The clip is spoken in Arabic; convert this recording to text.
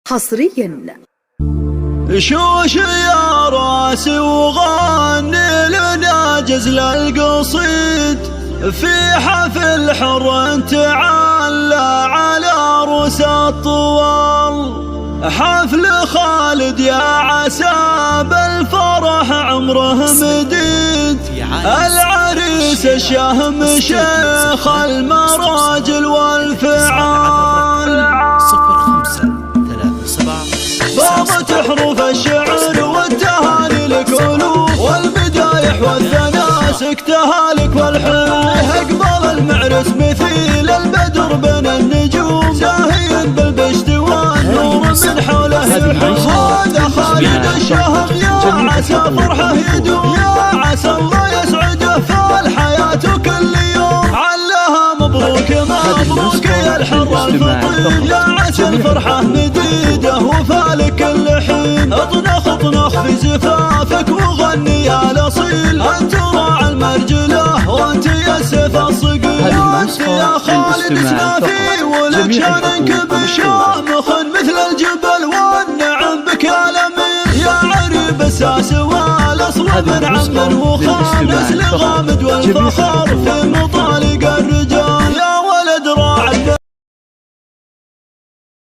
حصريا. شوش يا راسي وغني لنا جزل القصيد في حفل حر تعلى على عروس الطوال. حفل خالد يا عسى بالفرح عمره مديد، العريس الشهم شيخ المراجل والفعال. ضابط حروف الشعر والتهاني لكلوف والمدايح والثناسك تهالك والحلف. اقبل المعرس مثيل البدر بين النجوم، زاهين بالبشت والنور من حوله يحوم. هذا خالد الشهم يا عسى فرحه يدوم، يا عسى الله يسعده في الحياة كل يوم. علها مبروك مبروك يا الحر الفطير، يا عسى الفرحة مديده وفالك كل حين. اطنخ اطنخ في زفافك وغني يا الاصيل، انت راعي المرجله وانت يا السيف الصقيل. وانت يا خالد سنافي ولك شانك بالشامخ مثل الجبل، والنعم بك يا الامير. يا عريب الساس والاصل من عم وخامس لغامد والفخر في مطالب